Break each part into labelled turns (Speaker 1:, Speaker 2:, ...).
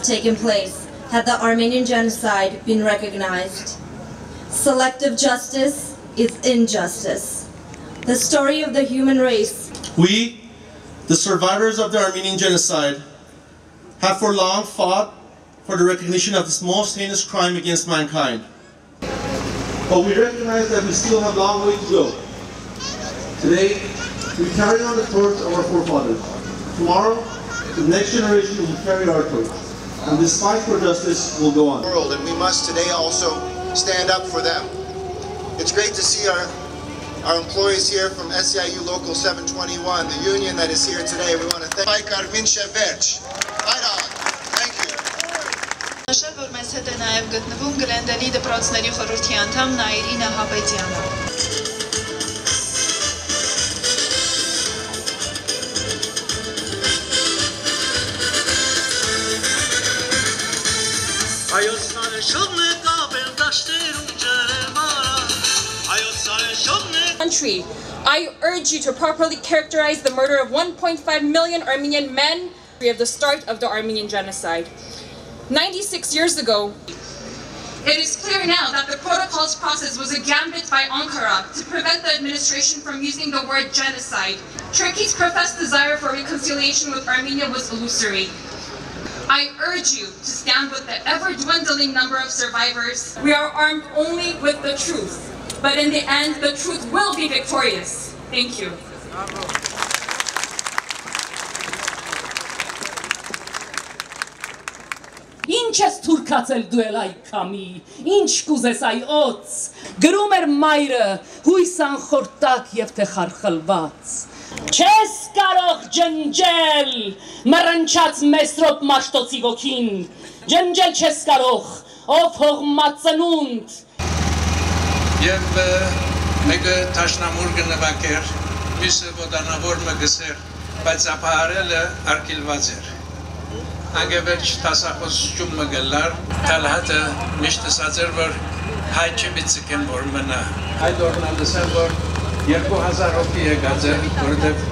Speaker 1: Taken place had the Armenian genocide been recognized. Selective justice is injustice. The story of the human race.
Speaker 2: We, the survivors of the Armenian genocide, have for long fought for the recognition of this most heinous crime against mankind. But we recognize that we still have a long way to go. Today, we carry on the torch of our forefathers. Tomorrow, the next generation will carry our torch. And this fight for justice will go on.
Speaker 3: And we must today also stand up for them. It's great to see our employees here from SEIU Local 721, the union that is here today. We want to thank Armin Sheverch. Fight on. Thank you.
Speaker 4: Որ մեզ հետ է նաև գտնվում Գլենդենի դպրոցների խորհրդի անդամ Նաիրինա Հաբետյանը։
Speaker 5: Country, I urge you to properly characterize the murder of 1.5 million Armenian men of the start of the Armenian genocide. 96 years ago, it is clear now that the protocols process was a gambit by Ankara to prevent the administration from using the word genocide. Turkey's professed desire for reconciliation with Armenia was illusory. I urge you to stand with the ever-dwindling number of survivors. We are armed only with the truth, but in the end, the truth will be victorious. Thank you.
Speaker 6: Ինչ ես թուրքացել դու էլ այ քամի, ինչ կուզես այ օծ, գրում էր մայրը, հույս անխորտակ և թե խարխլված, չես կարող ջնջել, մռնչաց Մեսրոպ Մաշտոցի ոգին, ջնջել չես կարող, ով հողմած ծնունդ,
Speaker 7: Եվ մեկը տաշնամուր գնվակեր, մյուսը ոտանավոր մգսեր, բայց ապահարելը արկիլված էր։ Անգևերջ տասախոս շում մգլար, տալհատը միշտ ասած էր, որ հայ չբիցիկ են որ մնա։ Այդ օրն ալսել, որ 2000 հոգի եկած էր, որովհետև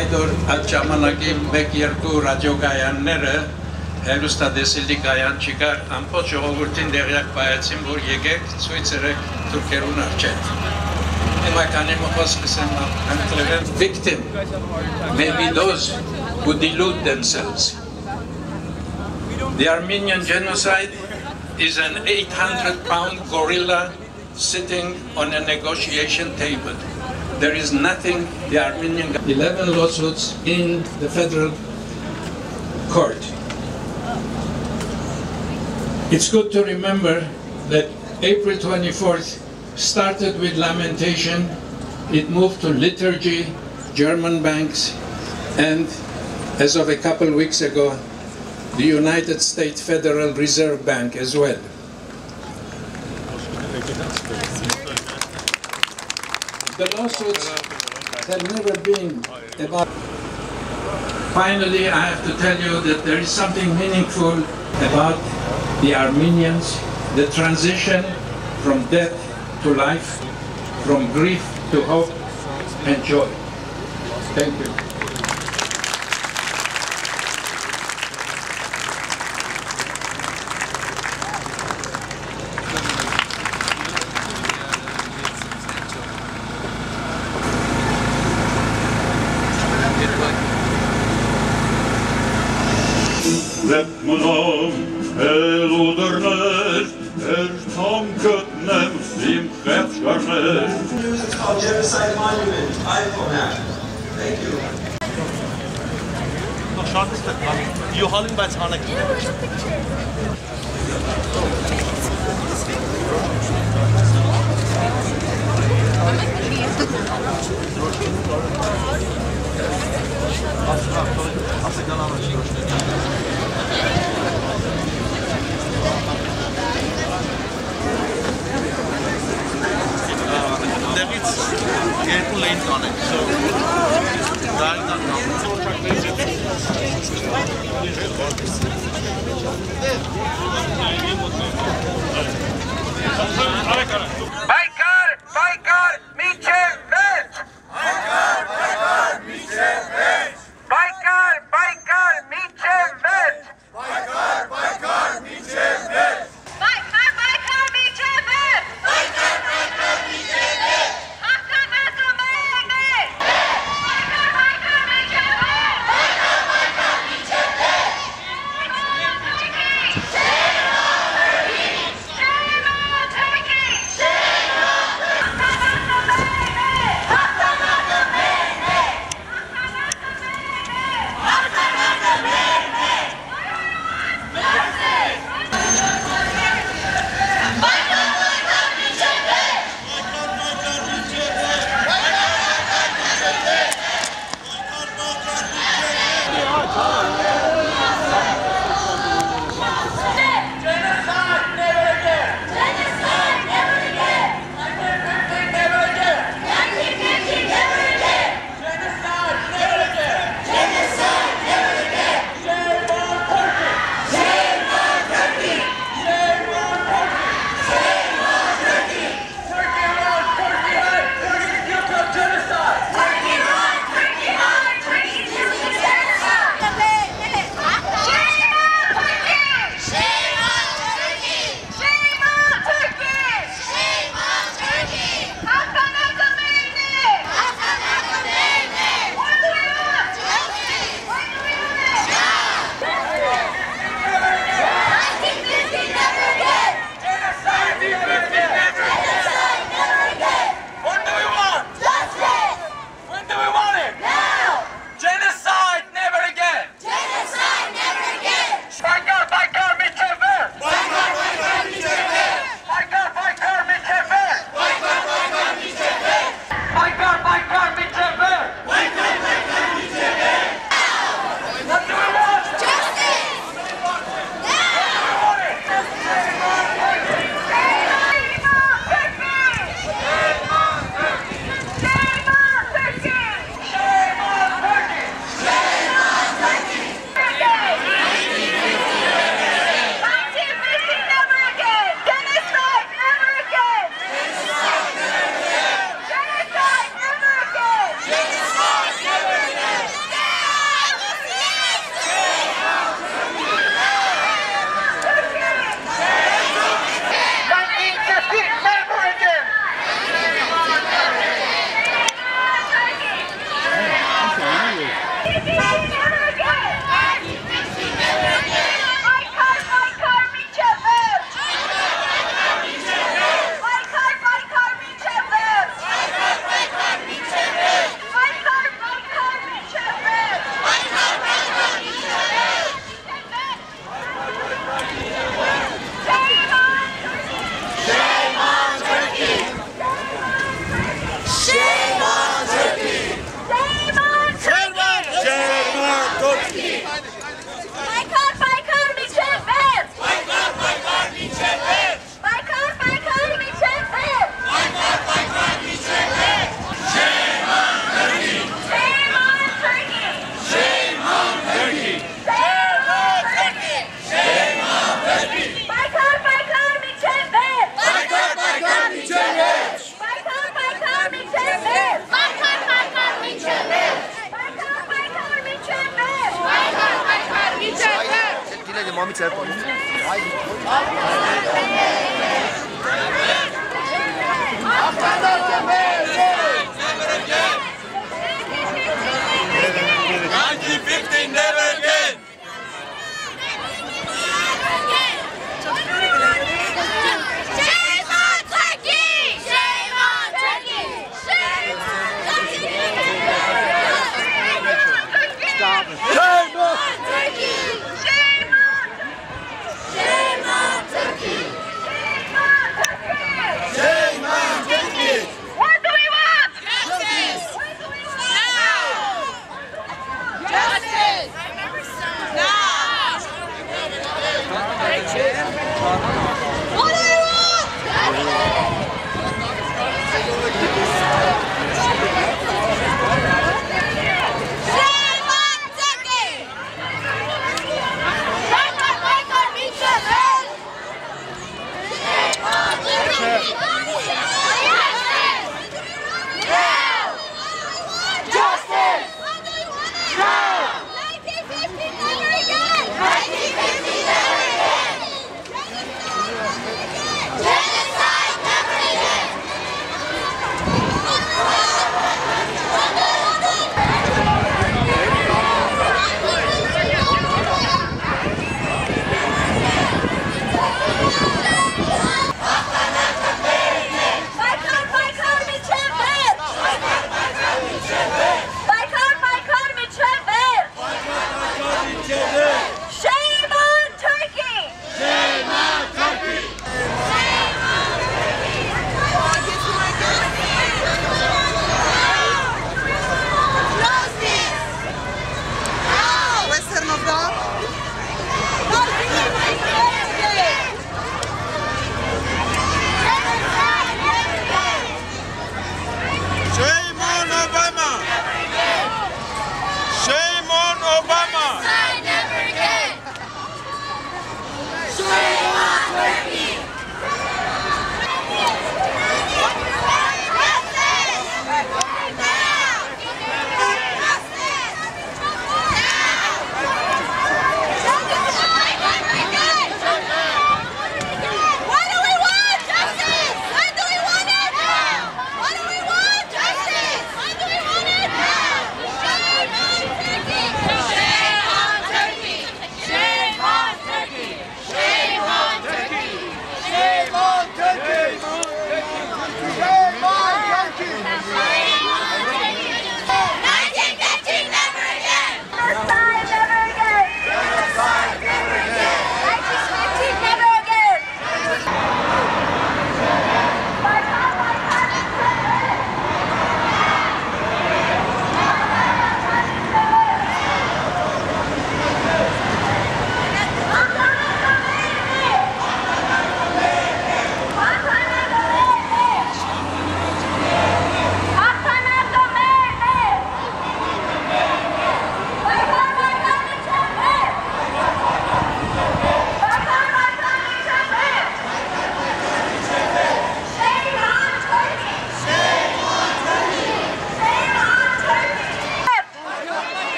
Speaker 7: այդ օր այդ ժամանակի 1-2 ռադիոգայանները հերուստադեսիլի գայան չկար, ամբողջ ժողովրդին դեղյակ բայացին, որ եկեք ցույց երեք թուրքերուն արջետ։ Հիմա կանի մոխոս կսեմ անկլևեն victim, maybe those who delude themselves. The Armenian genocide is an 800-pound gorilla sitting on a negotiation table. There is nothing the Armenian... 11 lawsuits in the federal court. It's good to remember that April 24th started with lamentation, it moved to liturgy, German banks, and as of a couple of weeks ago, the United States Federal Reserve Bank as well. The lawsuits have never been about... Finally, I have to tell you that there is something meaningful about the Armenians, the transition from death to life, from grief to hope and joy. Thank you.
Speaker 8: It's called Genocide Monument, iPhone app. Thank you. You holding by Tonic. Get late on it, so dial that down.
Speaker 9: never again! Shame on Turkey! Shame on Turkey! Shame on Turkey! Stop it! Shame on Turkey! Shame on Turkey! Shame on Turkey! What do we want? Justice! Now! Justice! Now! What do we want? Shame on Turkey! Shame on Turkey!